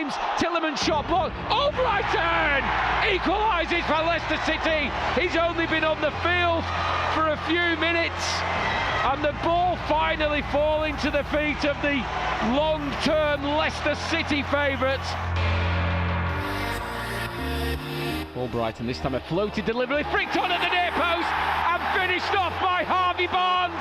James Tillman shot blocked. Oh, Brighton equalises for Leicester City. He's only been on the field for a few minutes, and the ball finally falling to the feet of the long-term Leicester City favourites. For Brighton, this time a floated delivery, flicked on at the near post and finished off by Harvey Barnes.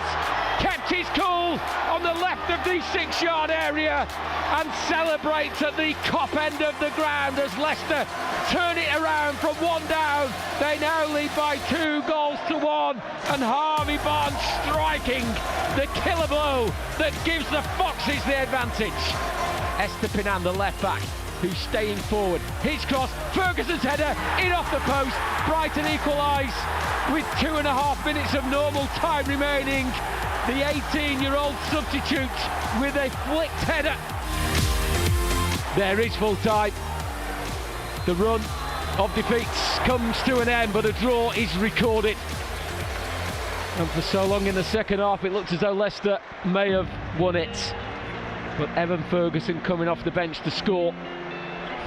Kept his cool on the left of the 6-yard area and celebrates at the Kop end of the ground as Leicester turn it around from 1 down. They now lead by 2-1, and Harvey Barnes striking the killer blow that gives the Foxes the advantage. Estupiñán, the left back, who's staying forward. His cross, Ferguson's header, in off the post. Brighton equalise with 2.5 minutes of normal time remaining. The 18-year-old substitute with a flicked header. There is full time. The run of defeats comes to an end, but a draw is recorded. And for so long in the second half, it looked as though Leicester may have won it. But Evan Ferguson coming off the bench to score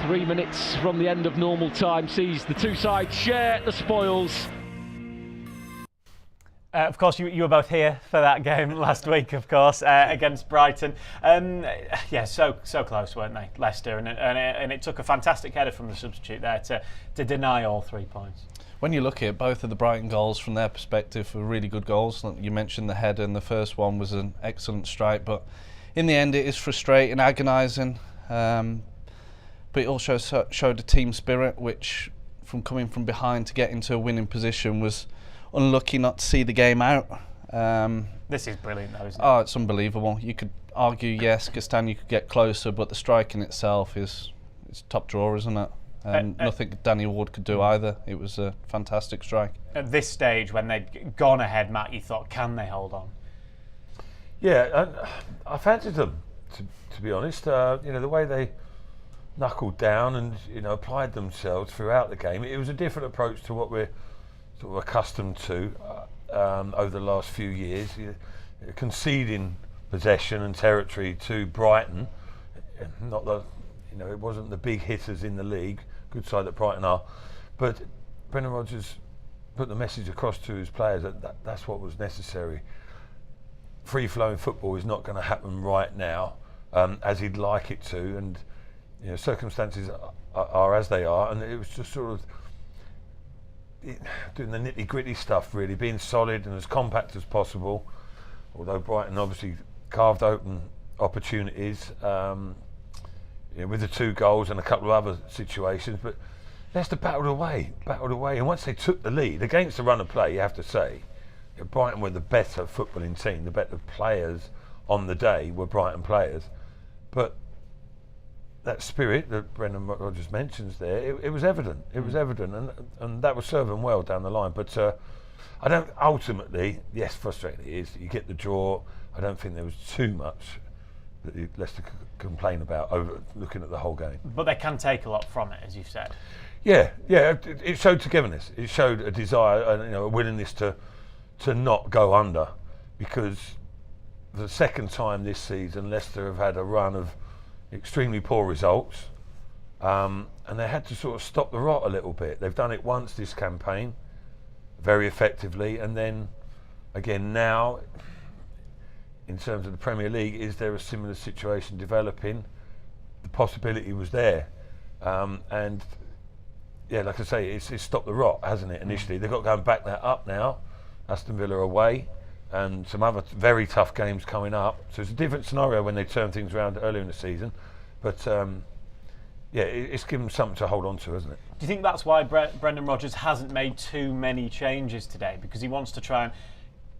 3 minutes from the end of normal time sees the two sides share the spoils. Of course, you were both here for that game last week, of course, against Brighton. Yeah, so close, weren't they, Leicester? And it took a fantastic header from the substitute there to deny all 3 points. When you look at it, both of the Brighton goals from their perspective were really good goals. You mentioned the header, and the first one was an excellent strike, but in the end it is frustrating, agonising. But it also showed a team spirit, which from coming from behind to get into a winning position was unlucky not to see the game out. This is brilliant though, isn't it? Oh, it's unbelievable. You could argue, yes, Castagna could get closer, but the striking itself is top drawer, isn't it? Nothing Danny Ward could do either. It was a fantastic strike. At this stage, when they'd gone ahead, Matt, you thought, can they hold on? Yeah, I fancied them, to be honest. The way they knuckled down and applied themselves throughout the game. It was a different approach to what we're sort of accustomed to over the last few years. Conceding possession and territory to Brighton, not the it wasn't the big hitters in the league. Good side that Brighton are, but Brendan Rodgers put the message across to his players that that's what was necessary. Free-flowing football is not going to happen right now as he'd like it to, and circumstances are as they are, and it was just sort of doing the nitty-gritty stuff, really, being solid and as compact as possible, although Brighton obviously carved open opportunities with the 2 goals and a couple of other situations, but Leicester battled away, and once they took the lead against the run of play, you have to say, Brighton were the better footballing team. The better players on the day were Brighton players, but that spirit that Brendan Rodgers mentions there, it was evident. It was evident, and that was serving well down the line. But I don't. Ultimately, yes, frustrating it is. You get the draw. I don't think there was too much that Leicester could complain about over looking at the whole game. But they can take a lot from it, as you've said. Yeah. It showed togetherness. It showed a desire and a willingness to not go under, because the second time this season Leicester have had a run of extremely poor results, and they had to sort of stop the rot a little bit. They've done it once this campaign very effectively, and then again now in terms of the Premier League. Is there a similar situation developing? The possibility was there, and yeah, like I say, it's stopped the rot, hasn't it, initially? They've got to go and back that up now. Aston Villa away, and some other very tough games coming up. So it's a different scenario when they turn things around earlier in the season. But yeah, it's given them something to hold on to, hasn't it? Do you think that's why Brendan Rodgers hasn't made too many changes today? Because he wants to try and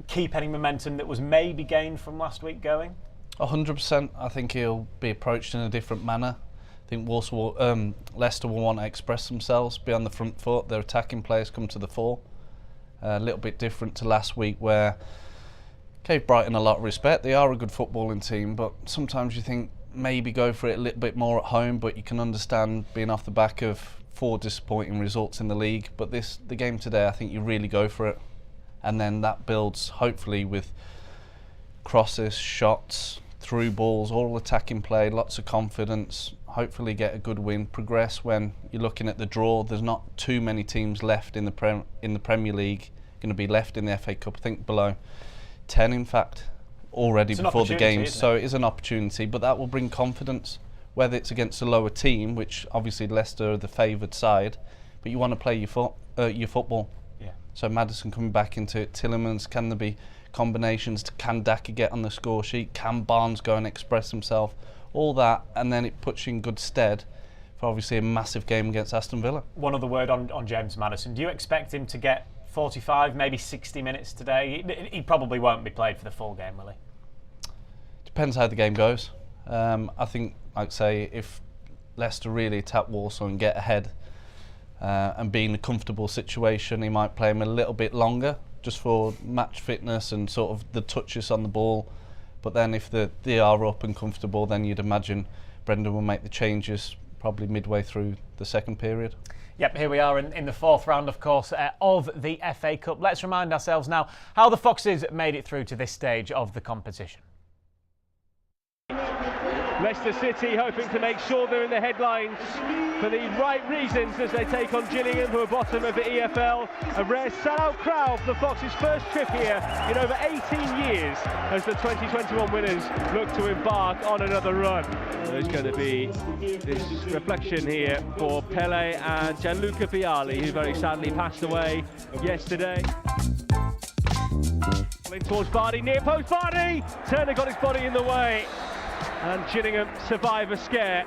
keep any momentum that was maybe gained from last week going? 100%. I think he'll be approached in a different manner. I think Leicester will want to express themselves, be on the front foot. Their attacking players come to the fore. A little bit different to last week, where gave Brighton a lot of respect. They are a good footballing team, but sometimes you think maybe go for it a little bit more at home, but you can understand being off the back of 4 disappointing results in the league. But the game today, I think you really go for it, and then that builds hopefully with crosses, shots, through balls, all attacking play, lots of confidence. hopefully get a good win, progress. When you're looking at the draw, there's not too many teams left in the Premier League going to be left in the FA Cup. I think below 10, in fact, already before the games. So it is an opportunity, but that will bring confidence, whether it's against a lower team, which obviously Leicester are the favoured side, but you want to play your football. Yeah. So Maddison coming back into it, Tielemans, can there be combinations? Can Daka get on the score sheet? Can Barnes go and express himself? All that, and then it puts you in good stead for obviously a massive game against Aston Villa. One other word on James Maddison. Do you expect him to get 45, maybe 60 minutes today? He probably won't be played for the full game, will he? Depends how the game goes. I think, like I say, if Leicester really attack Walsall and get ahead and be in a comfortable situation, he might play him a little bit longer, just for match fitness and sort of the touches on the ball. But then if they are up and comfortable, then you'd imagine Brendan will make the changes probably midway through the second period. Yep, here we are in the fourth round, of course, of the FA Cup. Let's remind ourselves now how the Foxes made it through to this stage of the competition. Leicester City hoping to make sure they're in the headlines for the right reasons as they take on Gillingham, who are bottom of the EFL. A rare sellout crowd for the Foxes' first trip here in over 18 years as the 2021 winners look to embark on another run. There's going to be this reflection here for Pele and Gianluca Vialli, who very sadly passed away yesterday. In towards Vardy, near post, Vardy! Turner got his body in the way, and Gillingham survive a scare.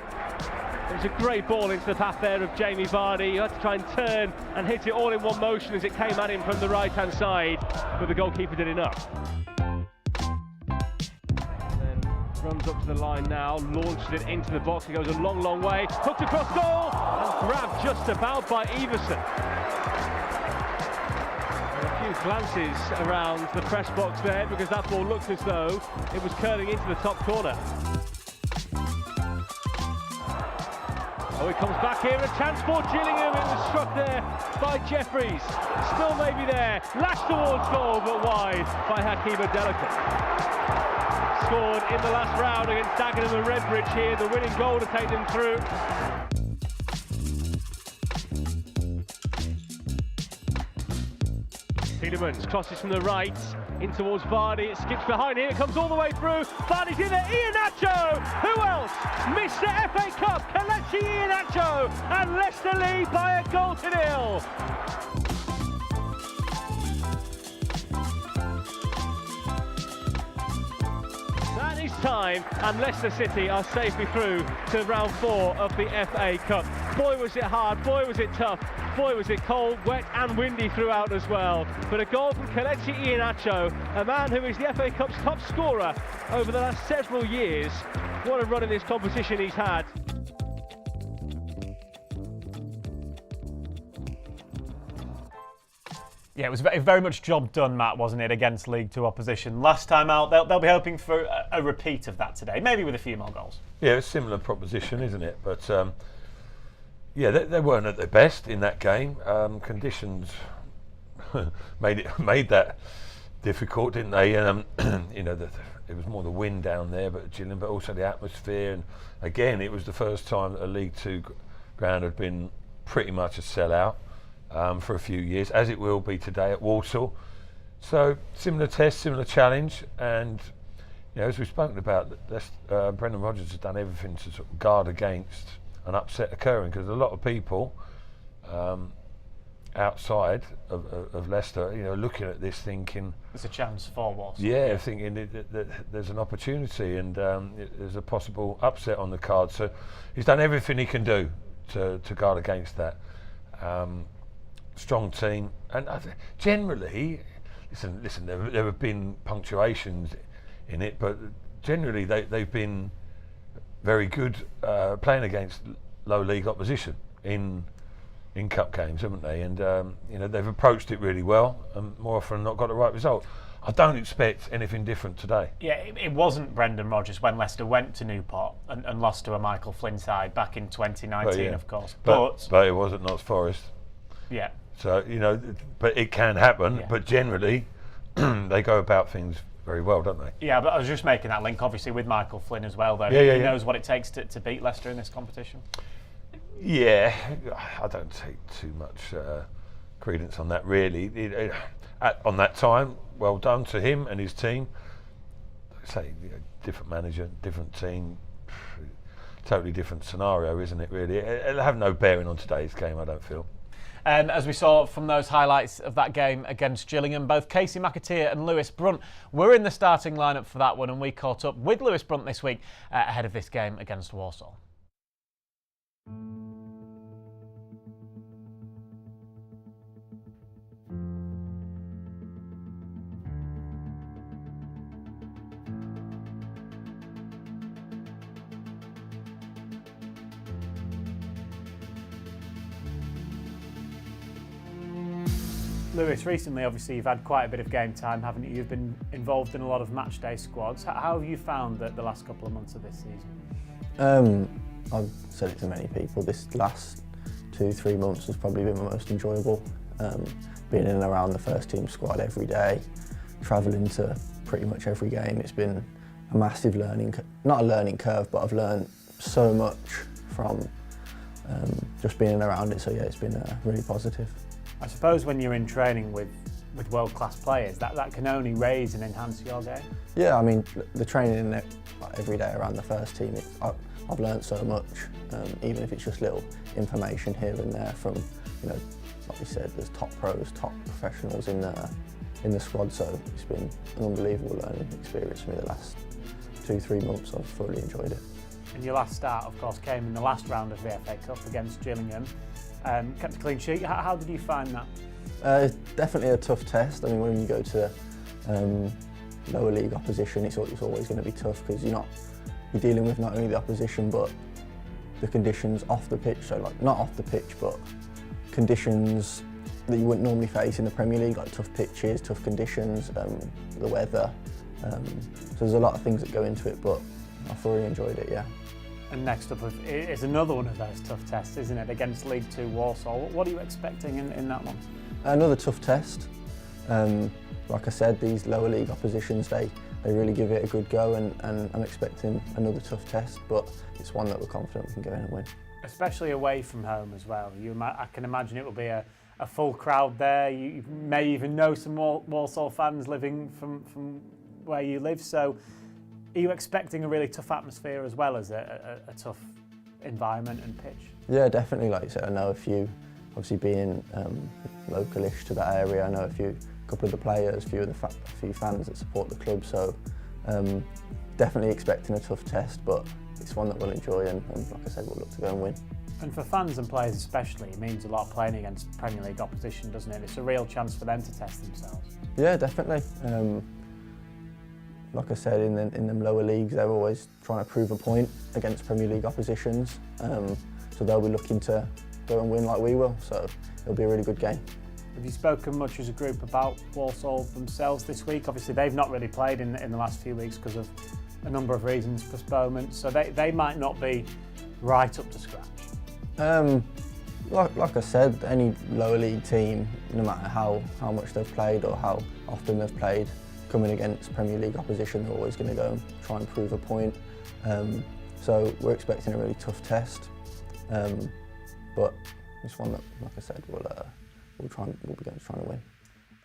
It was a great ball into the path there of Jamie Vardy. He had to try and turn and hit it all in one motion as it came at him from the right-hand side, but the goalkeeper did enough. Then runs up to the line now, launches it into the box. It goes a long, long way, hooked across goal, and grabbed just about by Everson. A few glances around the press box there, because that ball looked as though it was curling into the top corner. Oh, it comes back here, a chance for Gillingham. It was struck there by Jeffries. Still maybe there, lashed towards goal, but wide by Hakeem Delicate. Scored in the last round against Dagenham and Redbridge here, the winning goal to take them through. Tielemans crosses from the right in towards Vardy. It skips behind him. It comes all the way through. Vardy's in there. Iheanacho. Who else? Mr. FA Cup. Kelechi Iheanacho, and Leicester lead by a goal to nil. That is time, and Leicester City are safely through to round 4 of the FA Cup. Boy, was it hard. Boy, was it tough. Boy, was it cold, wet and windy throughout as well. But a goal from Kelechi Iheanacho, a man who is the FA Cup's top scorer over the last several years. What a run in this competition he's had. Yeah, it was very much job done, Matt, wasn't it, against League 2 opposition. Last time out, they'll be hoping for a repeat of that today, maybe with a few more goals. Yeah, it's a similar proposition, isn't it? But yeah, they weren't at their best in that game. Conditions made that difficult, didn't they? And you know, it was more the wind down there, but Gillingham, but also the atmosphere. And again, it was the first time that a League 2 ground had been pretty much a sellout for a few years, as it will be today at Walsall. So similar test, similar challenge, and you know, as we've spoken about, Brendan Rodgers has done everything to sort of guard against an upset occurring, because a lot of people outside of Leicester, you know, looking at this thinking there's a chance for Walsall. Yeah, thinking that there's an opportunity and there's a possible upset on the card. So he's done everything he can do to guard against that. Strong team, and generally, listen. There have been punctuations in it, but generally they've been very good playing against low league opposition in cup games, haven't they? And you know, they've approached it really well, and more often than not got the right result. I don't expect anything different today. Yeah, it wasn't Brendan Rodgers when Leicester went to Newport and lost to a Michael Flynn side back in 2019, of course. But it wasn't Notts Forest. Yeah. So, you know, but it can happen. Yeah. But generally, they go about things very well, don't they? Yeah, but I was just making that link, obviously, with Michael Flynn as well, though. Yeah, he yeah. knows what it takes to beat Leicester in this competition. Yeah, I don't take too much credence on that, really. On that time, well done to him and his team. Say, different manager, different team, totally different scenario, isn't it, really? It'll have no bearing on today's game, I don't feel. And as we saw from those highlights of that game against Gillingham, both Casey McAteer and Lewis Brunt were in the starting lineup for that one, and we caught up with Lewis Brunt this week ahead of this game against Walsall. Lewis, recently obviously you've had quite a bit of game time, haven't you? You've been involved in a lot of matchday squads. How have you found the last couple of months of this season? I've said it to many people, this last 2-3 months has probably been my most enjoyable. Being in and around the first team squad every day, travelling to pretty much every game. It's been a massive not a learning curve, but I've learned so much from just being in and around it, so yeah, it's been really positive. I suppose when you're in training with world-class players, that can only raise and enhance your game. Yeah, I mean, the training every day around the first team, I've learned so much, even if it's just little information here and there from, like we said, there's top pros, top professionals in the squad, so it's been an unbelievable learning experience for me the last 2-3 months. I've thoroughly enjoyed it. And your last start, of course, came in the last round of the FA Cup against Gillingham. Kept a clean sheet. How did you find that? It's definitely a tough test. I mean, when you go to lower league opposition, it's always going to be tough because you're dealing with not only the opposition but the conditions off the pitch. So, like, not off the pitch, but conditions that you wouldn't normally face in the Premier League, like tough pitches, tough conditions, the weather. So there's a lot of things that go into it, but I thoroughly enjoyed it. Yeah. And next up is another one of those tough tests, isn't it, against League 2 Walsall. What are you expecting in that one? Another tough test. Like I said, these lower league oppositions, they really give it a good go, and I'm expecting another tough test, but it's one that we're confident we can go in and win. Especially away from home as well. I can imagine it will be a full crowd there. You may even know some Walsall fans living from where you live, so are you expecting a really tough atmosphere as well as a tough environment and pitch? Yeah, definitely. Like you said, I know a few, obviously being localish to that area, I know a couple of the players, a few fans that support the club, so definitely expecting a tough test, but it's one that we'll enjoy, and like I said, we'll look to go and win. And for fans and players especially, it means a lot playing against Premier League opposition, doesn't it? It's a real chance for them to test themselves. Yeah, definitely. Like I said, in them lower leagues, they're always trying to prove a point against Premier League oppositions. So they'll be looking to go and win like we will. So it'll be a really good game. Have you spoken much as a group about Walsall themselves this week? Obviously, they've not really played in the last few weeks because of a number of reasons, postponements. So they might not be right up to scratch. Like I said, any lower league team, no matter how much they've played or how often they've played, coming against Premier League opposition, they're always going to go and try and prove a point. So we're expecting a really tough test, but it's one that, like I said, we'll be going to try and win.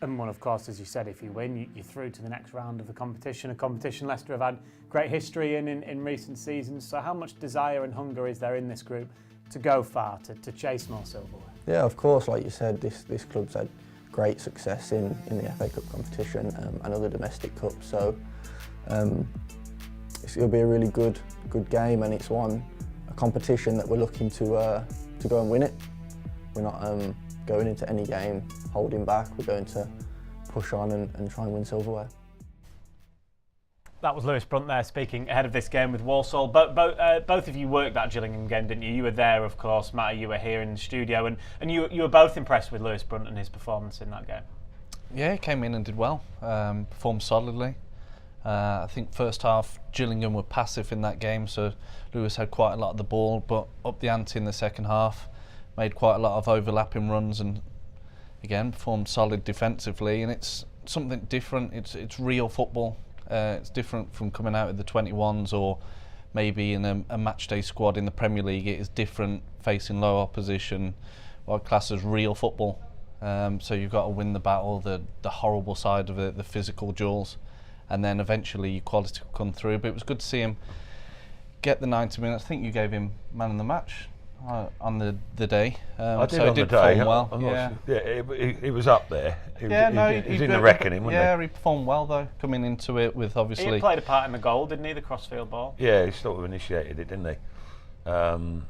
And one, of course, as you said, if you win, you're through to the next round of the competition. A competition Leicester have had great history in recent seasons. So how much desire and hunger is there in this group to go far, to chase more silverware? Yeah, of course. Like you said, this club's had great success in the FA Cup competition and other domestic cups. So it'll be a really good game, and it's a competition that we're looking to go and win it. We're not going into any game holding back. We're going to push on and try and win silverware. That was Lewis Brunt there speaking ahead of this game with Walsall. Both of you worked that Gillingham game, didn't you? You were there, of course. Matty, you were here in the studio, and you were both impressed with Lewis Brunt and his performance in that game. Yeah, he came in and did well, performed solidly. I think first half Gillingham were passive in that game, so Lewis had quite a lot of the ball, but up the ante in the second half, made quite a lot of overlapping runs, and again performed solid defensively. And it's something different. It's real football It's different from coming out of the 21s or maybe in a match day squad in the Premier League. It is different facing low opposition, what class as real football. So you've got to win the battle, the horrible side of it, the physical duels, and then eventually your quality will come through. But it was good to see him get the 90 minutes. I think you gave him man of the match on the day. I did so on he did the day. perform well. I'm not Yeah. sure. Yeah, he was up there. He was in the reckoning, wasn't yeah, he performed well though, coming into it with obviously. He played a part in the goal, didn't he? The crossfield ball. Yeah, he sort of initiated it, didn't he? So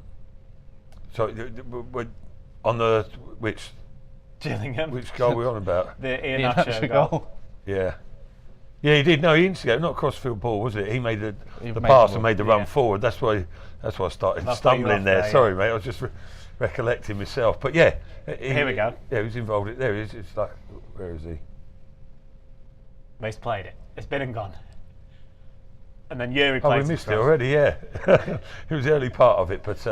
on the Gillingham. which goal are we on about? The Iheanacho goal. Yeah. Yeah, he did. No, he instigated. Not crossfield ball, was it? He made the made pass the and run, made the run forward. That's why I started That's stumbling there. yeah. Sorry, mate. I was just recollecting myself. But yeah, Here we go. Yeah, he was involved. There he is. It's like, where is he? He's played it. It's been and gone. And then Yuri Oh, we plays missed it already. Yeah, it was the early part of it. But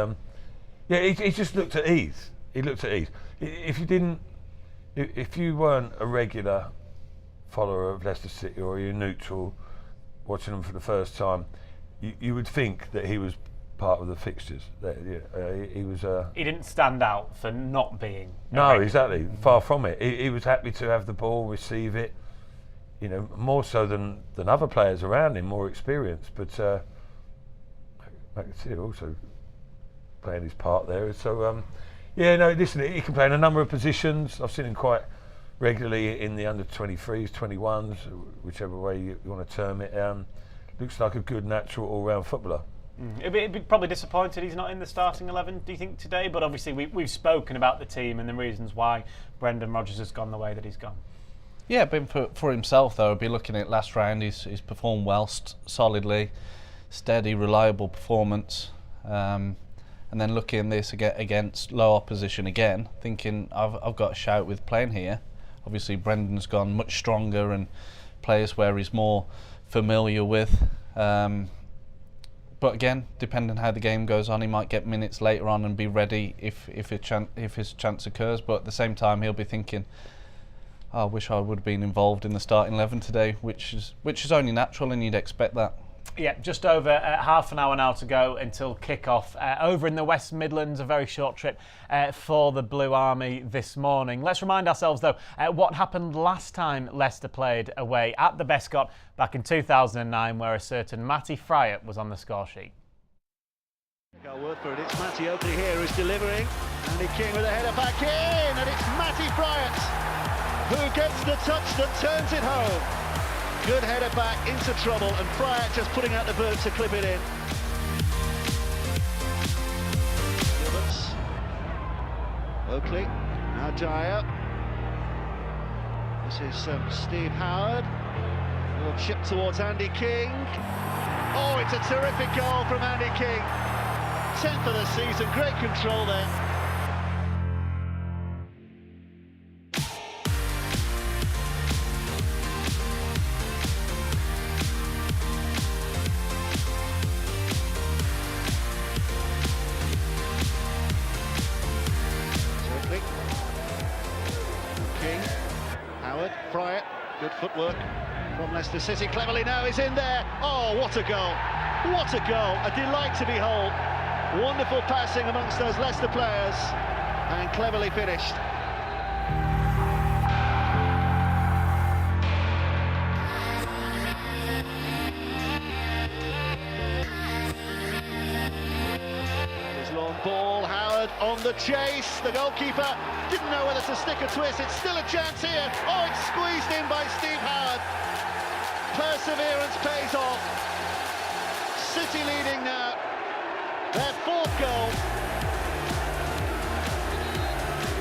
yeah, he just looked at ease. He looked at ease. If you weren't a regular follower of Leicester City or you're neutral watching them for the first time, you would think that he was part of the fixtures. He was. He didn't stand out for not being. No, exactly. Far from it. He was happy to have the ball, receive it. You know, more so than other players around him, more experienced. But I can see him also playing his part there. So yeah, no. Listen, he can play in a number of positions. I've seen him quite regularly in the under 23s, 21s, whichever way you want to term it. Looks like a good, natural, all-round footballer. He'd be probably disappointed he's not in the starting 11, do you think, today? But obviously we've spoken about the team and the reasons why Brendan Rodgers has gone the way that he's gone. Yeah, but for himself though, I'd be looking at last round. He's performed well, solidly, steady, reliable performance. And then looking at this against low opposition again, thinking I've got a shout with playing here. Obviously Brendan's gone much stronger and players where he's more familiar with. But again, depending how the game goes on, he might get minutes later on and be ready if his chance occurs. But at the same time, he'll be thinking, I wish I would have been involved in the starting 11 today, which is only natural, and you'd expect that. Yeah, just over half an hour now to go until kick-off. Over in the West Midlands, a very short trip for the Blue Army this morning. Let's remind ourselves, though, what happened last time Leicester played away at the Bescot back in 2009, where a certain Matty Fryatt was on the score sheet. Our word for it, it's Matty opening here who's delivering. Andy King with a header back in, and it's Matty Fryatt who gets the touch that turns it home. Good header back into trouble, and Fryatt just putting out the boot to clip it in. Gilberts. Oakley, now Dyer. This is Steve Howard. A little chip towards Andy King. Oh, it's a terrific goal from Andy King. 10th of the season, great control there. King, Howard, Fryatt, good footwork from Leicester City. Cleverly now is in there. Oh, what a goal! What a goal! A delight to behold. Wonderful passing amongst those Leicester players, and cleverly finished. His long ball, Howard on the chase. The goalkeeper didn't know whether to stick or twist. It's still a chance here. Oh, it's squeezed in by Steve Howard. Perseverance pays off. City leading now. Their fourth goal.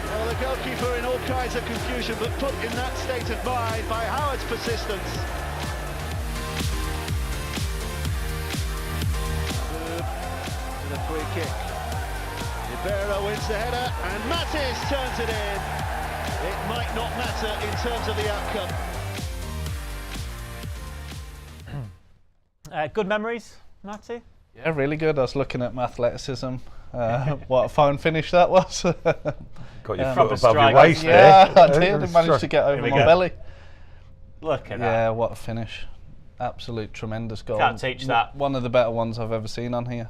Well, the goalkeeper in all kinds of confusion, but put in that state of mind by Howard's persistence. With a free kick. Ibera wins the header, and Mattis turns it in. It might not matter in terms of the outcome. Good memories, Matty? Yeah, really good. I was looking at my athleticism. What a fine finish that was. Got your From foot the above your strike. waist Yeah, there. I did. I managed to get over we my go. belly. Look at that. Yeah, what a finish. Absolute tremendous goal. Can't teach that. One of the better ones I've ever seen on here.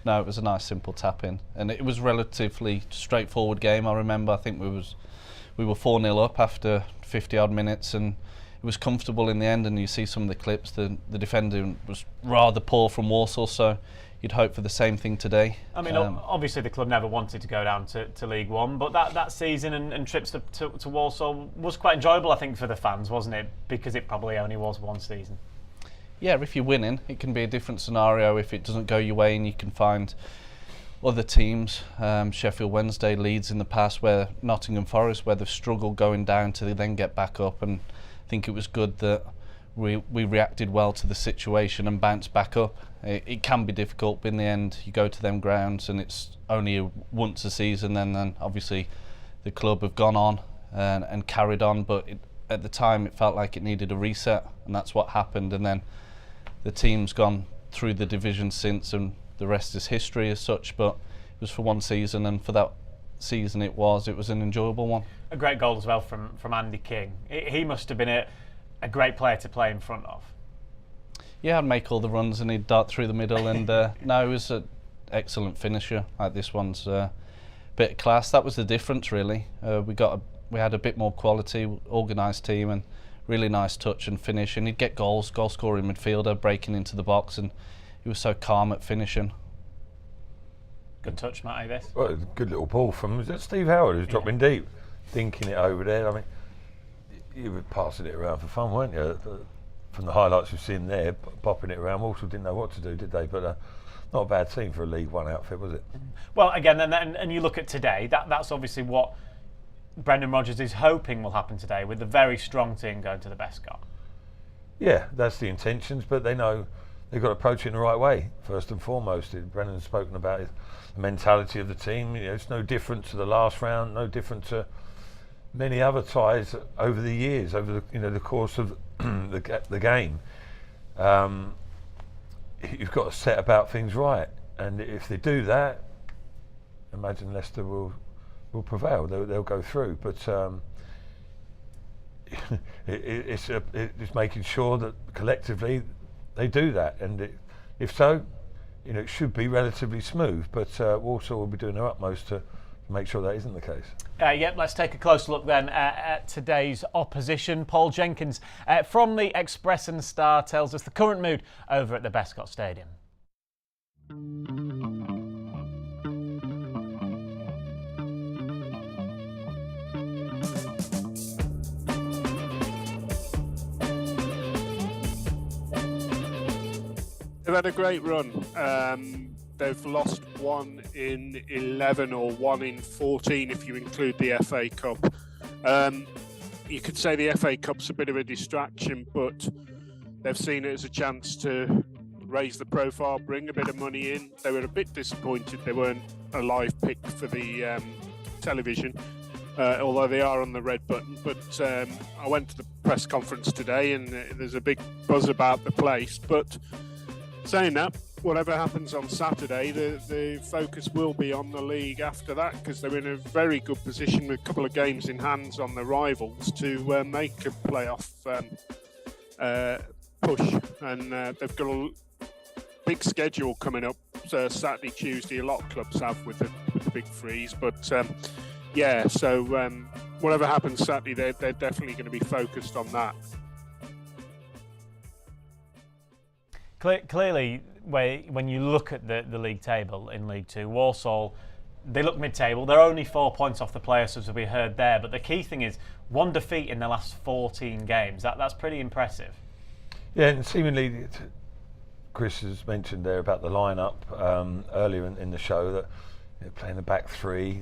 No, it was a nice simple tap in, and it was relatively straightforward game. I remember, I think we were 4-0 up after 50 odd minutes, and it was comfortable in the end. And you see some of the clips, the defender was rather poor from Walsall, so you'd hope for the same thing today. I mean, obviously the club never wanted to go down to League One, but that season and trips to Walsall was quite enjoyable, I think, for the fans, wasn't it? Because it probably only was one season. Yeah, if you're winning, it can be a different scenario. If it doesn't go your way, and you can find other teams, Sheffield Wednesday, Leeds in the past, where Nottingham Forest, where they've struggled going down to then get back up, and I think it was good that we reacted well to the situation and bounced back up. It can be difficult, but in the end you go to them grounds and it's only once a season, and then obviously the club have gone on and carried on, but at the time it felt like it needed a reset, and that's what happened. And then the team's gone through the division since, and the rest is history as such, but it was for one season, and for that season it was an enjoyable one. A great goal as well from Andy King. He must have been a great player to play in front of. Yeah, I'd make all the runs and he'd dart through the middle, and no, he was an excellent finisher. Like, this one's a bit of class. That was the difference, really. We had a bit more quality, organised team, and really nice touch and finish, and he'd get goal scoring midfielder, breaking into the box, and he was so calm at finishing. Good touch, Matty, this. Well, good little ball from, is that Steve Howard, who's dropping deep, thinking it over there. I mean, you were passing it around for fun, weren't you? From the highlights we've seen there, popping it around. Walsall didn't know what to do, did they? But not a bad team for a League One outfit, was it? Well, again, and you look at today, that's obviously what Brendan Rodgers is hoping will happen today, with a very strong team going to the Bescot. Yeah, that's the intentions, but they know they've got to approach it in the right way, first and foremost. Brendan's spoken about the mentality of the team. You know, it's no different to the last round, no different to many other ties over the years, over the course of the game. You've got to set about things right, and if they do that, imagine Leicester will prevail. They'll go through, but it's making sure that collectively they do that, and if so, it should be relatively smooth. But Walsall will be doing their utmost to make sure that isn't the case. Yep, let's take a closer look then at today's opposition. Paul Jenkins from the Express and Star tells us the current mood over at the Bescot Stadium. They've had a great run. They've lost 1 in 11 or 1 in 14 if you include the FA Cup. You could say the FA Cup's a bit of a distraction, but they've seen it as a chance to raise the profile, bring a bit of money in. They were a bit disappointed they weren't a live pick for the television, although they are on the red button. But I went to the press conference today, and there's a big buzz about the place. But saying that, whatever happens on Saturday, the focus will be on the league after that, because they're in a very good position with a couple of games in hands on the rivals to make a playoff push. And they've got a big schedule coming up, Saturday, Tuesday. A lot of clubs have with the big freeze. But so whatever happens Saturday, they're definitely going to be focused on that. Clearly, when you look at the league table in League Two, Walsall, they look mid-table. They're only 4 points off the playoffs, as we heard there. But the key thing is 1 defeat in the last 14 games. That's pretty impressive. Yeah, and seemingly, Chris has mentioned there about the lineup earlier in the show, that they're playing a back three,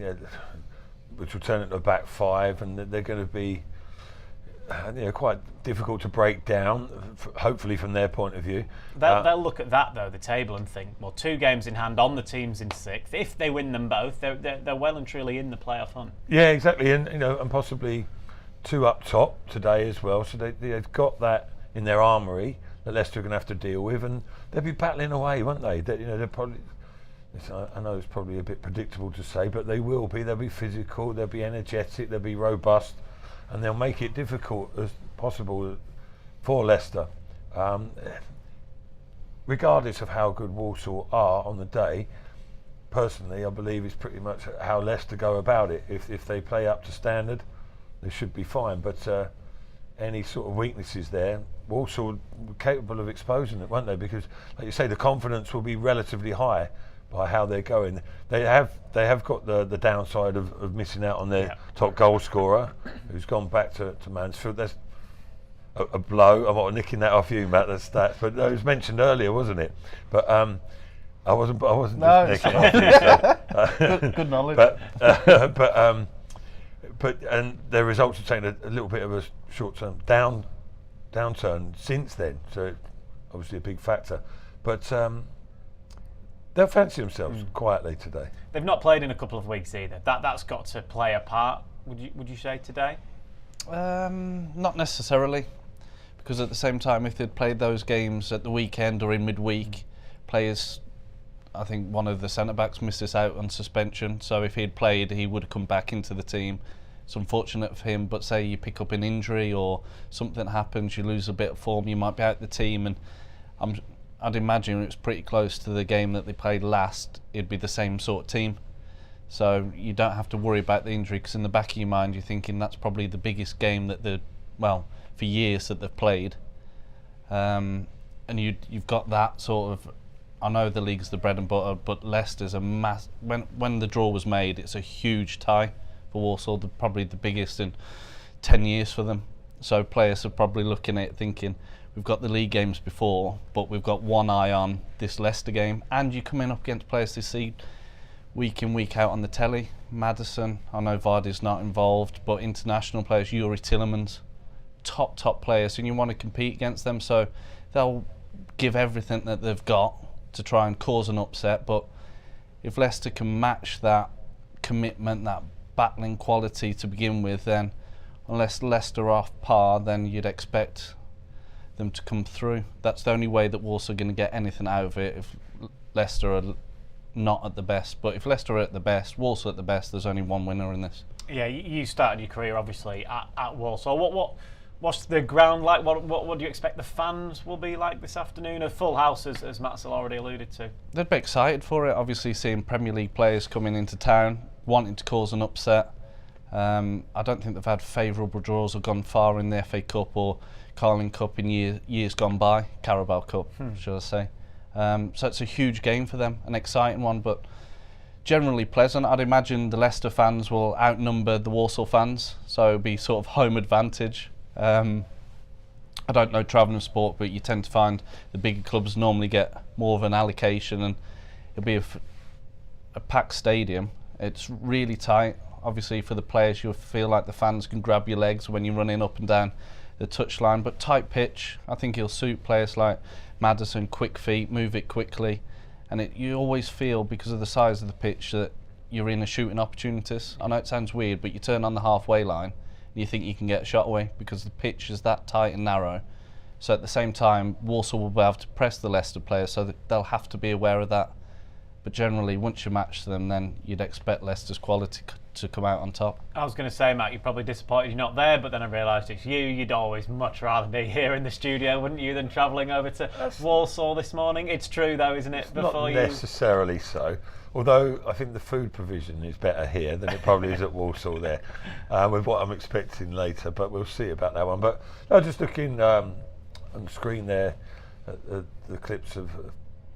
which will turn into a back five, and they're going to be quite difficult to break down, hopefully from their point of view. They'll look at that, though, the table, and think, well, 2 games in hand on the teams in 6th. If they win them both, they're well and truly in the playoff hunt. Yeah, exactly, and possibly 2 up top today as well. So they've got that in their armoury that Leicester are going to have to deal with, and they'll be battling away, won't they? They're probably. I know it's probably a bit predictable to say, but they will be. They'll be physical. They'll be energetic. They'll be robust. And they'll make it difficult as possible for Leicester. Regardless of how good Walsall are on the day, personally, I believe is pretty much how Leicester go about it. If they play up to standard, they should be fine. But any sort of weaknesses there, Walsall were capable of exposing it, weren't they? Because, like you say, the confidence will be relatively high by how they're going. They have got the downside of missing out on their top goal scorer, who's gone back to Mansfield. That's a blow. I'm not nicking that off you, Matt. That's that. But it was mentioned earlier, wasn't it? But I wasn't No, just nicking off you. So, good knowledge. But and their results have taken a little bit of a short-term downturn since then. So obviously a big factor. But they'll fancy themselves quietly today. They've not played in a couple of weeks either. That's got to play a part. Would you say today? Not necessarily, because at the same time, if they'd played those games at the weekend or in midweek, players, I think one of the centre-backs misses out on suspension, so if he'd played, he would have come back into the team. It's unfortunate for him, but say you pick up an injury or something happens, you lose a bit of form, you might be out the team, and I'd imagine it's pretty close to the game that they played last. It'd be the same sort of team. So you don't have to worry about the injury, because in the back of your mind you're thinking that's probably the biggest game that for years that they've played. And you've got that sort of, I know the league's the bread and butter, but Leicester's when the draw was made, it's a huge tie for Walsall, probably the biggest in 10 years for them. So players are probably looking at it thinking, we've got the league games before, but we've got one eye on this Leicester game, and you come in up against players they see week in, week out on the telly. Maddison, I know Vardy's not involved, but international players, Yuri Tillemans, top players, and you want to compete against them, so they'll give everything that they've got to try and cause an upset. But if Leicester can match that commitment, that battling quality to begin with, then unless Leicester are off par, then you'd expect them to come through. That's the only way that Walsall are going to get anything out of it, if Leicester are not at the best. But if Leicester are at the best, Walsall at the best, there's only one winner in this. Yeah, you started your career obviously at Walsall. What's the ground like? What do you expect the fans will be like this afternoon? A full house, as Mattsell already alluded to. They'd be excited for it, obviously, seeing Premier League players coming into town, wanting to cause an upset. I don't think they've had favourable draws or gone far in the FA Cup or Carling Cup in years gone by, Carabao Cup, should I say. So it's a huge game for them, an exciting one, but generally pleasant. I'd imagine the Leicester fans will outnumber the Walsall fans, so it'll be sort of home advantage. I don't know travelling sport, but you tend to find the bigger clubs normally get more of an allocation, and it'll be a packed stadium. It's really tight. Obviously for the players, you'll feel like the fans can grab your legs when you're running up and down the touchline, but tight pitch. I think it'll suit players like Maddison, quick feet, move it quickly, and you always feel, because of the size of the pitch, that you're in a shooting opportunities. I know it sounds weird, but you turn on the halfway line and you think you can get a shot away because the pitch is that tight and narrow. So at the same time, Walsall will be able to press the Leicester players, so that they'll have to be aware of that. But generally, once you match them, then you'd expect Leicester's quality to come out on top. I was going to say, Matt, you're probably disappointed you're not there, but then I realised it's you. You'd always much rather be here in the studio, wouldn't you, than travelling over to Walsall this morning? It's true, though, isn't it? Not necessarily so. Although I think the food provision is better here than it probably is at Walsall there, with what I'm expecting later. But we'll see about that one. But no, just looking on the screen there at the clips of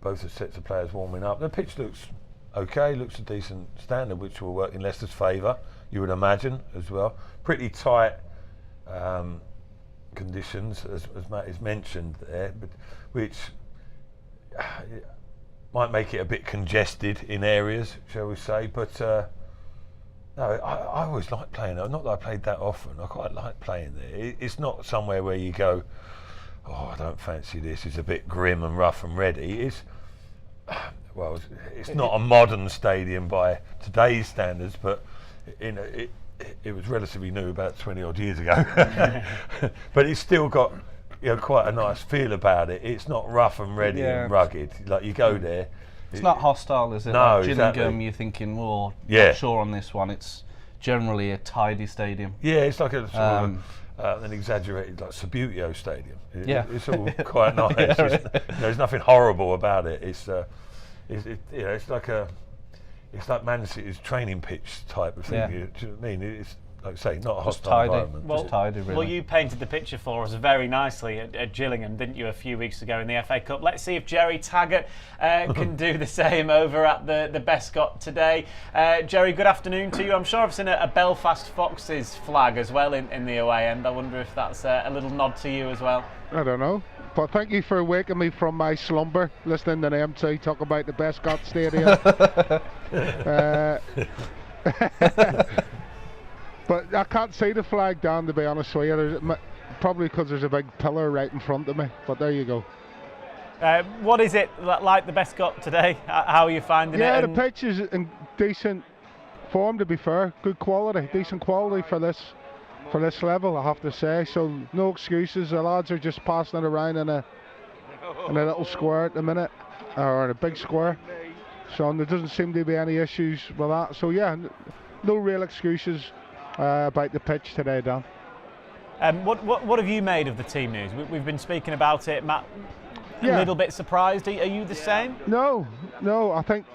both the sets of players warming up. The pitch looks okay, looks a decent standard, which will work in Leicester's favour, you would imagine, as well. Pretty tight conditions, as Matt has mentioned there, but which might make it a bit congested in areas, shall we say. But no, I always like playing there. Not that I played that often, I quite like playing there. It's not somewhere where you go, oh, I don't fancy this, it's a bit grim and rough and ready. It's not a modern stadium by today's standards, but it was relatively new about 20 odd years ago. But it's still got quite a nice feel about it. It's not rough and ready and rugged. Like you go there, it's not hostile, is it? No, like Gillingham, exactly. You're thinking, well, not sure on this one. It's generally a tidy stadium. Yeah, it's like a sort of than exaggerated like Subbuteo Stadium. It's all Yeah. quite nice. Yeah, It's, there's nothing horrible about it. It's like Man City's training pitch type of thing. Yeah. Do you know what I mean? It's like I say, not a Just hostile tidy. environment. Well, tidy, really. Well, you painted the picture for us very nicely at Gillingham, didn't you, a few weeks ago in the FA Cup? Let's see if Jerry Taggart can do the same over at the Bescot today. Jerry, good afternoon to you. I'm sure I've seen a Belfast Foxes flag as well in the away end. I wonder if that's a little nod to you as well. I don't know. But thank you for waking me from my slumber, listening to the MC talk about the Bescot Stadium. But I can't see the flag down, to be honest with you. Probably because there's a big pillar right in front of me. But there you go. What is it like the Bescot today? How are you finding it? Yeah, the pitch is in decent form, to be fair. Good quality, decent quality for this level, I have to say. So no excuses. The lads are just passing it around in a little square at the minute, or in a big square. So there doesn't seem to be any issues with that. So yeah, no real excuses about the pitch today, Dan. What have you made of the team news? We've been speaking about it, Matt. Yeah. A little bit surprised. Are you the same? No. I think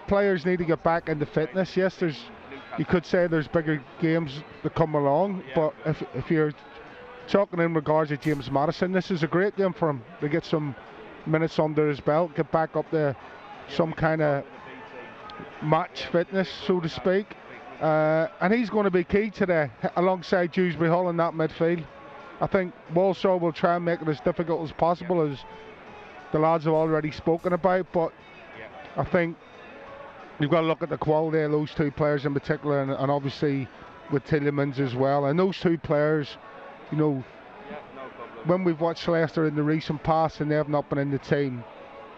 players need to get back into fitness. Yes, you could say there's bigger games that come along, but if you're talking in regards to James Maddison, this is a great game for him to get some minutes under his belt, get back up to some kind of match fitness, so to speak. And he's going to be key today, alongside Dewsbury Hall in that midfield. I think Walsall will try and make it as difficult as possible, as the lads have already spoken about, but I think you've got to look at the quality of those two players in particular, and obviously with Tielemans as well. And those two players, when we've watched Leicester in the recent past and they have not been in the team,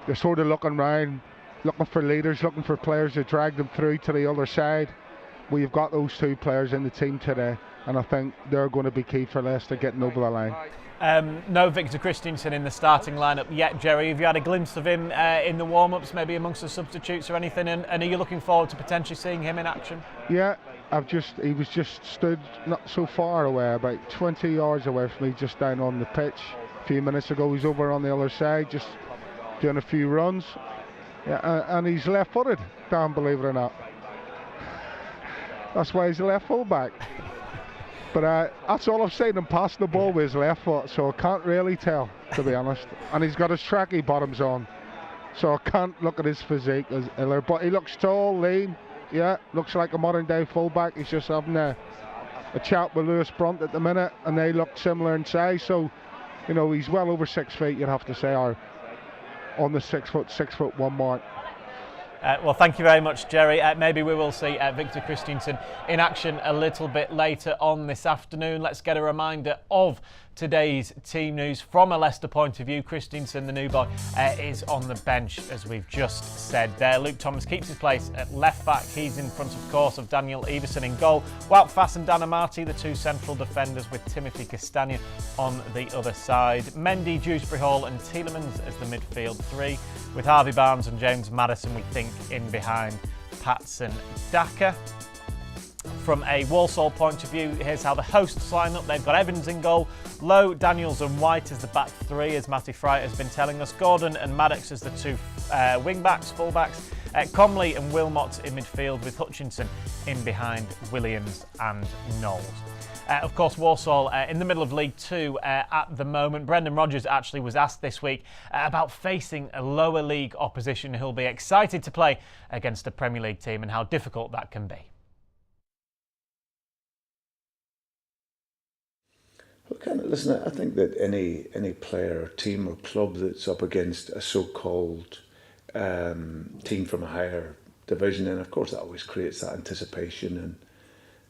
they're sort of looking round, looking for leaders, looking for players to drag them through to the other side. We've got those two players in the team today, and I think they're going to be key for Leicester getting over the line. No Victor Christensen in the starting lineup yet, Jerry. Have you had a glimpse of him in the warm-ups, maybe amongst the substitutes or anything? And are you looking forward to potentially seeing him in action? Yeah, he was just stood not so far away, about 20 yards away from me, just down on the pitch a few minutes ago. He's over on the other side, just doing a few runs. Yeah, and he's left-footed, Dan, believe it or not. That's why he's a left full-back. But that's all I've seen him pass the ball with his left foot, so I can't really tell, to be honest. And he's got his tracky bottoms on, so I can't look at his physique as Iller. But he looks tall, lean, yeah, looks like a modern-day full-back. He's just having a chat with Lewis Brunt at the minute, and they look similar in size. So, he's well over 6 feet, you'd have to say, or on the 6'1" mark. Well, thank you very much, Jerry. Maybe we will see Victor Christensen in action a little bit later on this afternoon. Let's get a reminder of today's team news from a Leicester point of view. Christensen, the new boy, is on the bench, as we've just said there. Luke Thomas keeps his place at left back. He's in front, of course, of Daniel Everson in goal. Wout Faes and Dan Amati, the two central defenders, with Timothy Castagna on the other side. Mendy, Dewsbury Hall and Tielemans as the midfield three, with Harvey Barnes and James Maddison, we think, in behind Patson Daka. From a Walsall point of view, here's how the hosts line up. They've got Evans in goal, Lowe, Daniels and White as the back three, as Matty Fright has been telling us. Gordon and Maddox as the two wing-backs, full-backs. Comley and Wilmot in midfield, with Hutchinson in behind Williams and Knowles. Of course, Walsall in the middle of League Two at the moment. Brendan Rodgers actually was asked this week about facing a lower league opposition who'll be excited to play against a Premier League team and how difficult that can be. Listen, I think that any player, or team or club that's up against a so-called team from a higher division, and of course that always creates that anticipation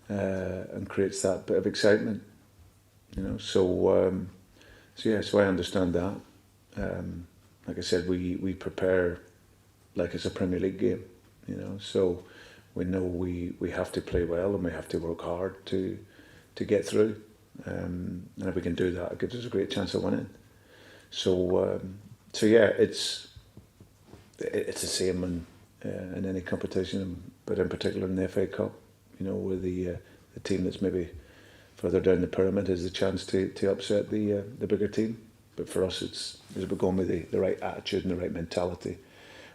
and creates that bit of excitement, So I understand that. Like I said, we prepare like it's a Premier League game, So we know we have to play well and we have to work hard to get through. And if we can do that, it gives us a great chance of winning. So it's the same in any competition, but in particular in the FA Cup. With the team that's maybe further down the pyramid is the chance to upset the bigger team. But for us, it's about going with the right attitude and the right mentality,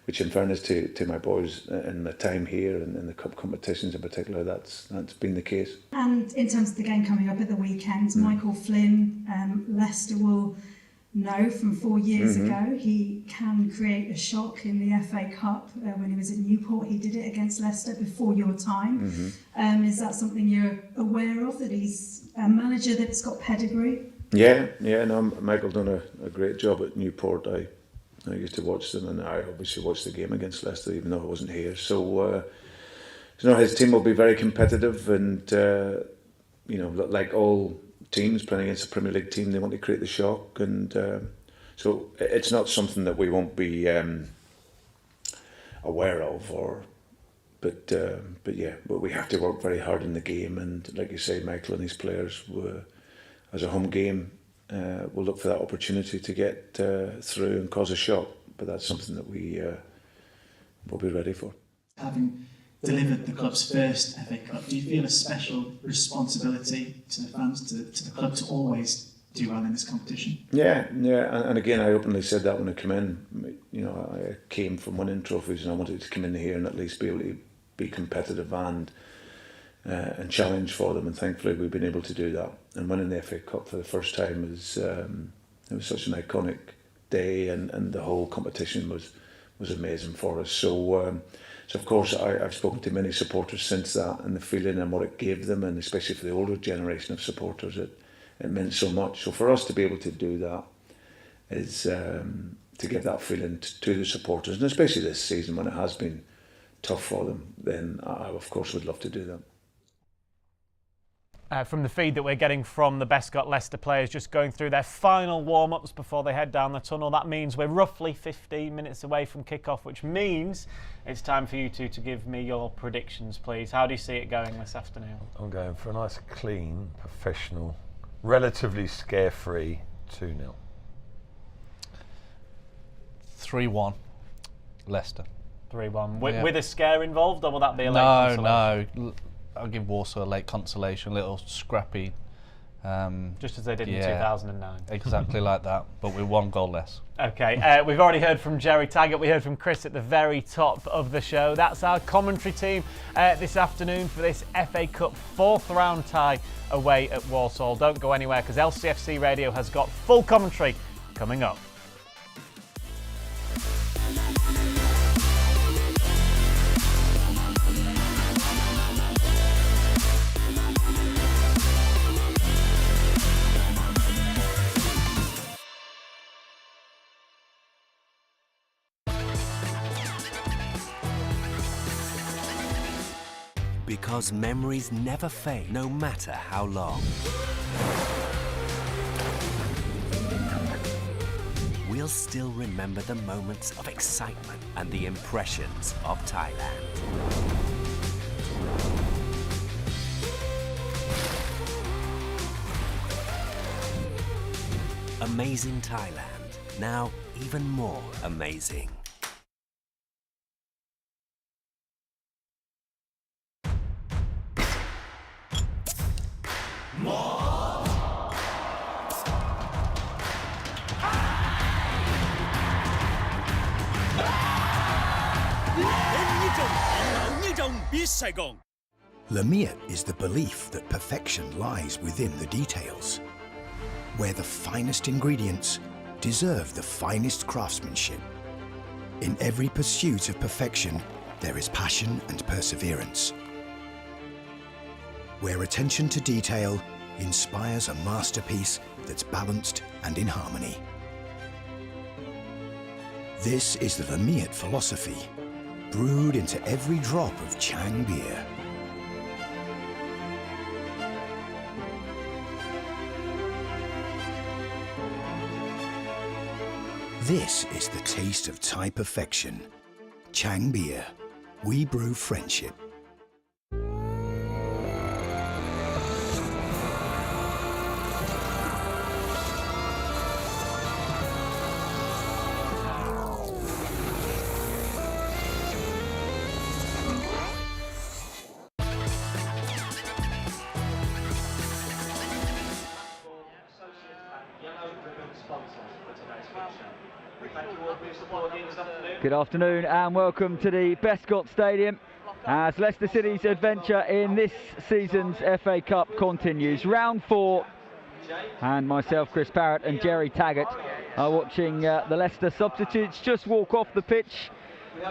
which in fairness to my boys in the time here and in the cup competitions in particular, that's been the case. And in terms of the game coming up at the weekend, Michael Flynn, Leicester will know from 4 years ago he can create a shock in the FA Cup. When he was at Newport, he did it against Leicester before your time. Is that something you're aware of, that he's a manager that's got pedigree? Yeah, no, Michael done a great job at Newport. I used to watch them, and I obviously watched the game against Leicester, even though I wasn't here. So, his team will be very competitive, and like all teams playing against a Premier League team, they want to create the shock, and so it's not something that we won't be aware of, but we have to work very hard in the game, and like you say, Michael and his players as a home game, we'll look for that opportunity to get through and cause a shock. But that's something that we will be ready for. Having delivered the club's first FA Cup, do you feel a special responsibility to the fans, to the club, to always do well in this competition? Yeah, and again, I openly said that when I came in. I came from winning trophies, and I wanted to come in here and at least be able to be competitive and challenge for them, and thankfully we've been able to do that. And winning the FA Cup for the first time it was such an iconic day, and the whole competition was amazing for us. So of course I've spoken to many supporters since that, and the feeling and what it gave them, and especially for the older generation of supporters, it meant so much. So for us to be able to do that is to give that feeling to the supporters, and especially this season when it has been tough for them, then I of course would love to do that. From the feed that we're getting from the Best Got Leicester players just going through their final warm-ups before they head down the tunnel, that means we're roughly 15 minutes away from kickoff, which means it's time for you two to give me your predictions, please. How do you see it going this afternoon? I'm going for a nice, clean, professional, relatively scare-free 2-0. 3-1, Leicester. 3-1. With a scare involved, or will that be a late consolation? No. I'll give Walsall a late consolation, a little scrappy. Just as they did in 2009. Exactly like that, but with 1 goal less. Okay, we've already heard from Jerry Taggart. We heard from Chris at the very top of the show. That's our commentary team this afternoon for this FA Cup 4th round tie away at Walsall. Don't go anywhere, because LCFC Radio has got full commentary coming up. Because memories never fade, no matter how long. We'll still remember the moments of excitement and the impressions of Thailand. Amazing Thailand, now even more amazing. Lamiat is the belief that perfection lies within the details, where the finest ingredients deserve the finest craftsmanship. In every pursuit of perfection, there is passion and perseverance, where attention to detail inspires a masterpiece that's balanced and in harmony. This is the Lamiat philosophy, brewed into every drop of Chang beer. This is the taste of Thai perfection. Chang beer. We brew friendship. Good afternoon and welcome to the Bescott Stadium as Leicester City's adventure in this season's FA Cup continues. Round 4, and myself, Chris Parrott, and Jerry Taggart are watching the Leicester substitutes just walk off the pitch.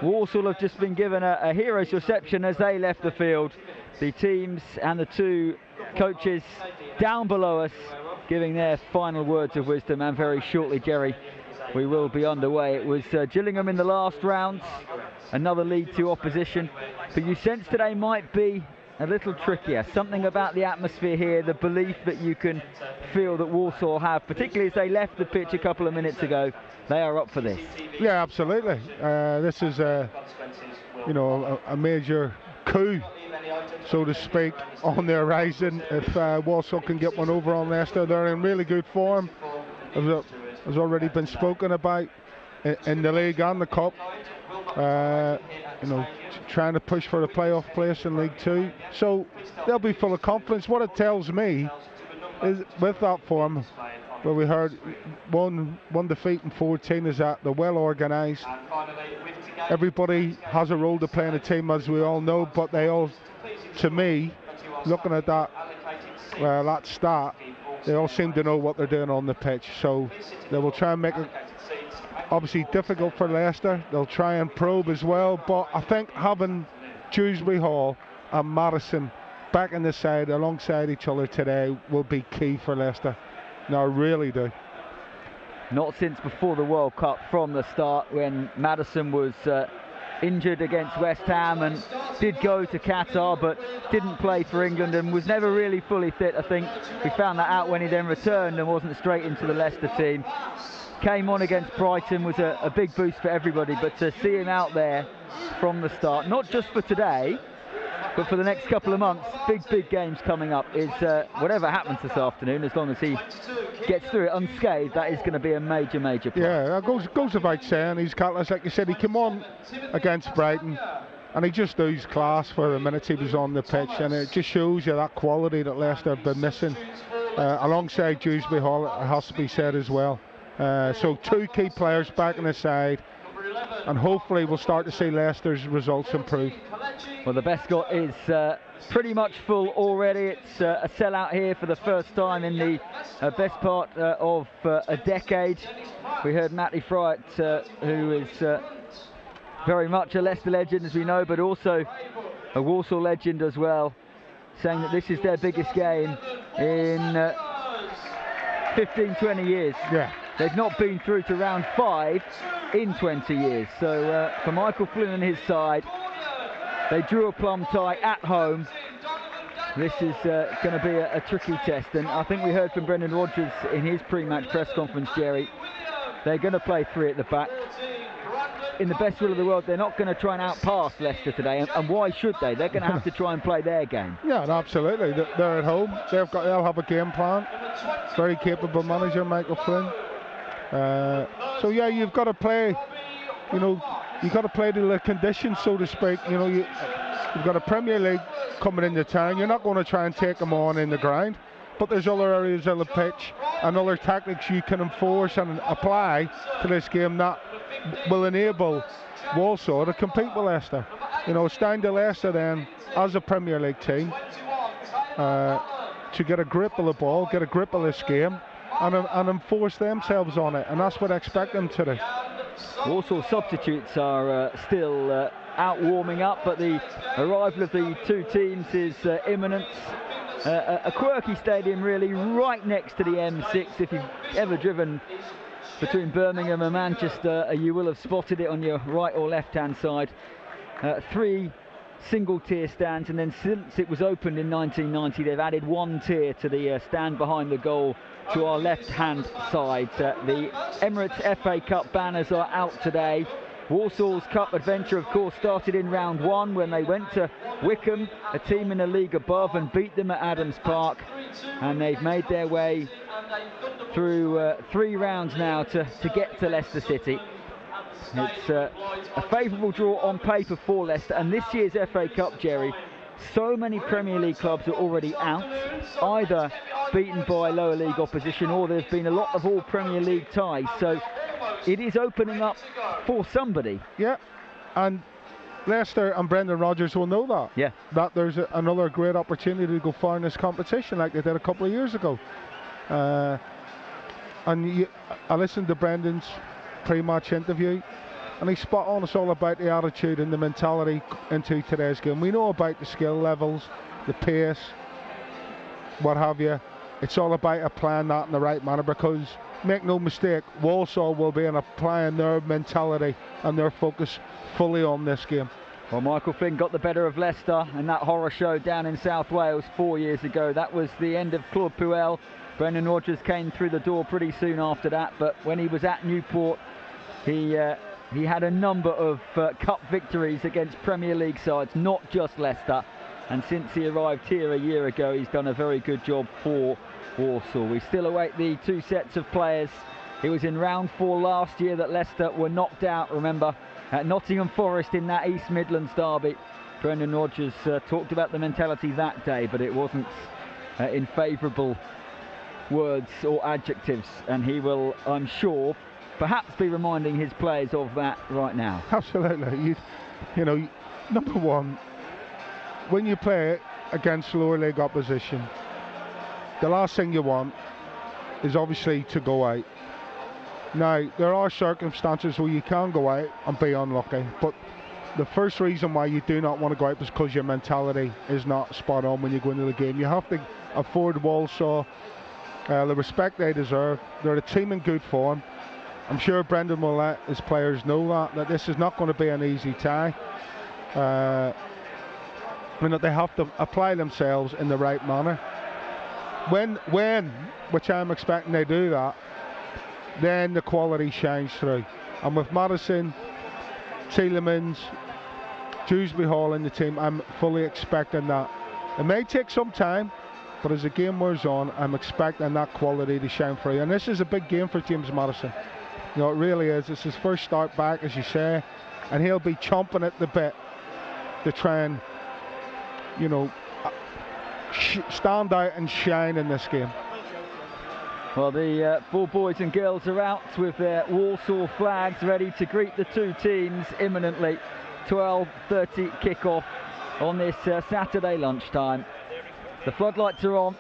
Walsall have just been given a hero's reception as they left the field. The teams and the two coaches down below us giving their final words of wisdom, and very shortly, Jerry, we will be underway. It was Gillingham in the last round, another League 2 opposition, but you sense today might be a little trickier. Something about the atmosphere here, the belief that you can feel that Walsall have, particularly as they left the pitch a couple of minutes ago. They are up for this. Yeah, absolutely. This is a major coup, so to speak, on the horizon. If Walsall can get one over on Leicester, they're in really good form. Has already been spoken about in the league and the cup. Trying to push for the playoff place in League 2. So they'll be full of confidence. What it tells me is, with that form, where we heard one defeat in 14, is that they're well organised. Everybody has a role to play in a team, as we all know, but they all, to me, looking at that start, they all seem to know what they're doing on the pitch. So they will try and make it obviously difficult for Leicester. They'll try and probe as well, but I think having Dewsbury Hall and Madison back in the side alongside each other today will be key for Leicester. No, I really do. Not since before the World Cup, from the start, when Madison was injured against West Ham and did go to Qatar but didn't play for England and was never really fully fit. I think we found that out when he then returned and wasn't straight into the Leicester team. Came on against Brighton, was a big boost for everybody, but to see him out there from the start, not just for today, but for the next couple of months, big games coming up, is whatever happens this afternoon, as long as he gets through it unscathed, that is going to be a major plus. Yeah, it goes without saying, he's catalyst. Like you said, he came on against Brighton and he just used class for the minutes he was on the pitch, and it just shows you that quality that Leicester have been missing, alongside Dewsbury Hall, it has to be said as well. So two key players back in the side, and hopefully we'll start to see Leicester's results improve. Well, the Bescott is pretty much full already. It's a sellout here for the first time in the best part of a decade. We heard Matty Fryatt, who is very much a Leicester legend, as we know, but also a Walsall legend as well, saying that this is their biggest game in 15-20 years. Yeah. They've not been through to round 5 in 20 years. So for Michael Flynn and his side, they drew a plum tie at home. This is going to be a tricky test, and I think we heard from Brendan Rodgers in his pre-match press conference, Jerry, they're going to play 3 at the back. In the best will of the world, they're not going to try and outpass Leicester today, and why should they? They're going to have to try and play their game. Yeah, no, absolutely. They're at home. They'll have a game plan. Very capable manager, Michael Flynn. So yeah, you've got to play. You've got to play to the conditions, so to speak. You've got a Premier League coming into town. You're not going to try and take them on in the ground, but there's other areas of the pitch and other tactics you can enforce and apply to this game that will enable Walsall to compete with Leicester. It's down to Leicester then, as a Premier League team, to get a grip of the ball, get a grip of this game, and enforce themselves on it, and that's what I expect them to do. Walsall substitutes are still out warming up, but the arrival of the two teams is imminent. A quirky stadium, really, right next to the M6. If you've ever driven between Birmingham and Manchester, you will have spotted it on your right or left hand side. 3 single tier stands, and then since it was opened in 1990 they've added 1 tier to the stand behind the goal to our left hand side. The Emirates FA Cup banners are out today. Walsall's Cup adventure, of course, started in round 1 when they went to Wycombe, a team in a league above, and beat them at Adams Park, and they've made their way through 3 rounds now to get to Leicester City. It's a favourable draw on paper for Leicester, and this year's FA Cup, Jerry, so many Premier League clubs are already out, either beaten by lower league opposition, or there's been a lot of all Premier League ties. So it is opening up for somebody. Yeah, and Leicester and Brendan Rodgers will know that. Yeah. That there's another great opportunity to go far in this competition like they did a couple of years ago. And I listened to Brendan's pre-match interview, and he's spot on. It's all about the attitude and the mentality into today's game. We know about the skill levels, the pace, what have you. It's all about applying that in the right manner, because make no mistake, Walsall will be applying their mentality and their focus fully on this game. Well, Michael Flynn got the better of Leicester in that horror show down in South Wales 4 years ago. That was the end of Claude Puel. Brendan Rodgers came through the door pretty soon after that, but when he was at Newport, he had a number of cup victories against Premier League sides, not just Leicester. And since he arrived here a year ago, he's done a very good job for Walsall. We still await the two sets of players. It was in round 4 last year that Leicester were knocked out, remember, at Nottingham Forest in that East Midlands derby. Brendan Rodgers talked about the mentality that day, but it wasn't in favourable words or adjectives, and he will, I'm sure, perhaps be reminding his players of that right now. Absolutely. You know, number one, when you play against lower league opposition, the last thing you want is obviously to go out. Now, there are circumstances where you can go out and be unlucky, but the first reason why you do not want to go out is because your mentality is not spot on when you go into the game. You have to afford Walsall the respect they deserve. They're a team in good form. I'm sure Brendan will let his players know that this is not going to be an easy tie. They have to apply themselves in the right manner. When, which I'm expecting they do that, then the quality shines through. And with Madison, Tielemans, Dewsbury Hall in the team, I'm fully expecting that. It may take some time, but as the game wears on, I'm expecting that quality to shine through. And this is a big game for James Madison. You know, it really is. It's his first start back, as you say, and he'll be chomping at the bit to try and, you know, stand out and shine in this game. Well, the 4 boys and girls are out with their Walsall flags ready to greet the two teams imminently. 12:30 kickoff on this Saturday lunchtime. The floodlights are on.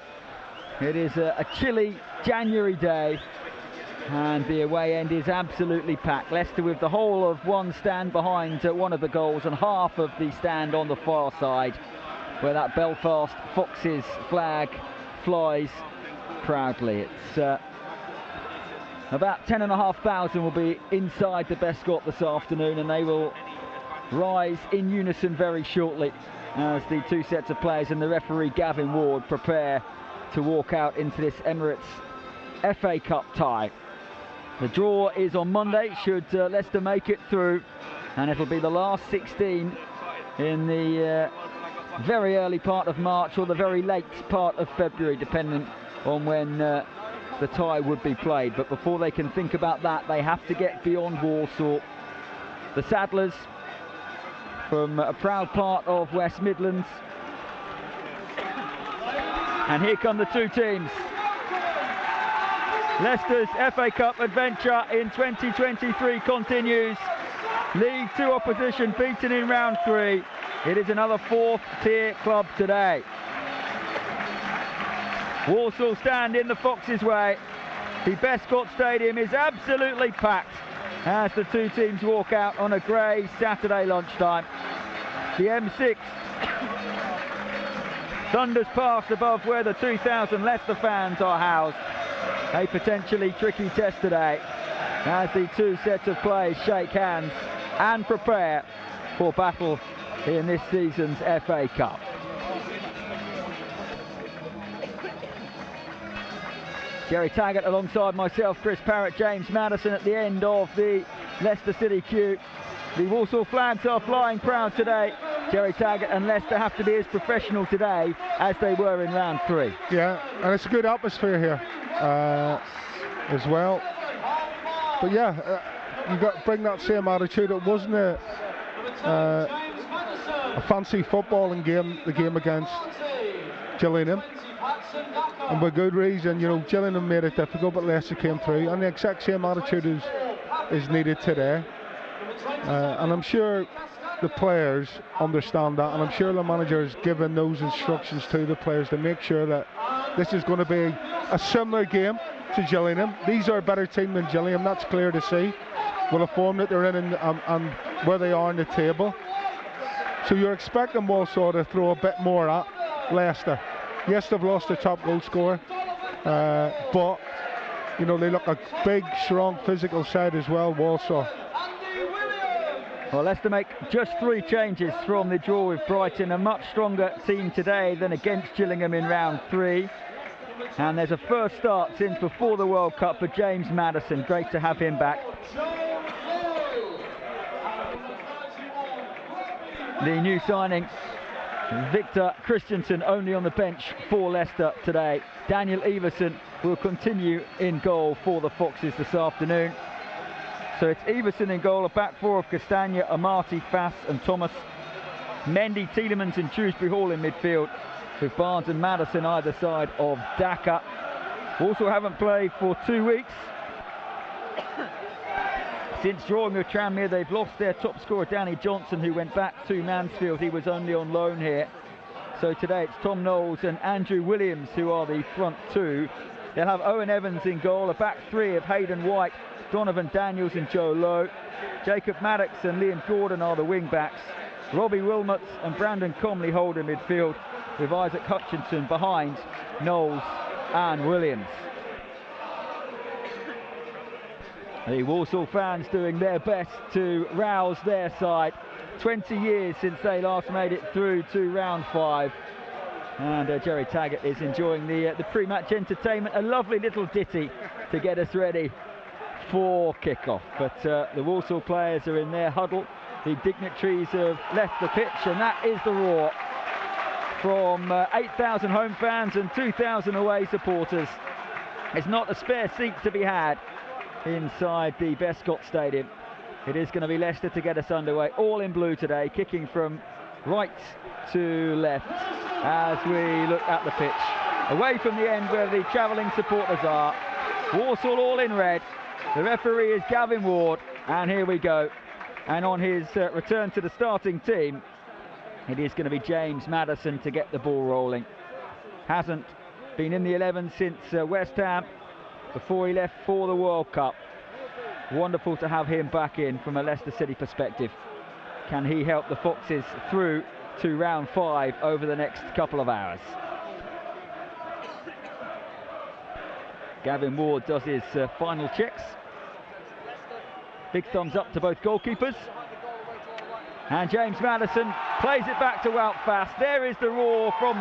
It is a chilly January day, and the away end is absolutely packed. Leicester with the whole of one stand behind one of the goals and half of the stand on the far side, where that Belfast Foxes flag flies proudly. It's about 10,500 will be inside the Bescot this afternoon, and they will rise in unison very shortly as the two sets of players and the referee Gavin Ward prepare to walk out into this Emirates FA Cup tie. The draw is on Monday should Leicester make it through, and it'll be the last 16 in the very early part of March or the very late part of February, depending on when the tie would be played. But before they can think about that, they have to get beyond Walsall. The Saddlers, from a proud part of West Midlands, and here come the two teams. Leicester's FA Cup adventure in 2023 continues. League 2 opposition beaten in round 3. It is another 4th tier club today. Walsall stand in the Foxes' way. The Bescot Stadium is absolutely packed as the two teams walk out on a grey Saturday lunchtime. The M6 thunders past above where the 2,000 Leicester fans are housed. A potentially tricky test today as the two sets of players shake hands and prepare for battle in this season's FA Cup. Jerry Taggart alongside myself, Chris Parrott, James Madison at the end of the Leicester City queue. The Walsall flags are flying proud today. Jerry Taggart and Leicester have to be as professional today as they were in round 3. Yeah, and it's a good atmosphere here as well. But yeah, you got to bring that same attitude. It wasn't a fancy footballing game, the game against Gillingham. And for good reason, you know, Gillingham made it difficult, but Leicester came through. And the exact same attitude is is needed today. And I'm sure the players understand that, and I'm sure the manager has given those instructions to the players to make sure that this is going to be a similar game to Gillingham. These are a better team than Gillingham, that's clear to see, with the form that they're in and where they are in the table. So you're expecting Walsall to throw a bit more at Leicester. Yes, they've lost their top goal scorer, but you know, they look a big, strong, physical side as well, Walsall. Well, Leicester make just 3 changes from the draw with Brighton. A much stronger team today than against Gillingham in round 3. And there's a first start since before the World Cup for James Maddison. Great to have him back. The new signing, Victor Christensen, only on the bench for Leicester today. Daniel Everson will continue in goal for the Foxes this afternoon. So it's Everson in goal, a back 4 of Castagna, Amati, Fass and Thomas. Mendy, Tielemans and Shrewsbury Hall in midfield, with Barnes and Maddison either side of Daka. Also haven't played for 2 weeks. Since drawing with Tranmere, they've lost their top scorer Danny Johnson, who went back to Mansfield. He was only on loan here. So today it's Tom Knowles and Andrew Williams who are the front 2. They'll have Owen Evans in goal, a back 3 of Hayden White, Donovan Daniels and Joe Lowe. Jacob Maddox and Liam Gordon are the wing backs. Robbie Wilmots and Brandon Comley hold in midfield, with Isaac Hutchinson behind Knowles and Williams. The Walsall fans doing their best to rouse their side. 20 years since they last made it through to round 5. And Jerry Taggart is enjoying the pre-match entertainment. A lovely little ditty to get us ready for kickoff. But the Walsall players are in their huddle. The dignitaries have left the pitch, and that is the roar from 8,000 home fans and 2,000 away supporters. There's not a spare seat to be had inside the Bescott Stadium. It is going to be Leicester to get us underway, all in blue today, kicking from right to left as we look at the pitch. Away from the end where the travelling supporters are. Walsall all in red. The referee is Gavin Ward, and here we go. And on his return to the starting team, it is going to be James Maddison to get the ball rolling. Hasn't been in the 11 since West Ham, before he left for the World Cup. Wonderful to have him back in from a Leicester City perspective. Can he help the Foxes through to round 5 over the next couple of hours? Gavin Ward does his final checks. Big thumbs up to both goalkeepers. And James Maddison plays it back to Wout Fass. There is the roar from the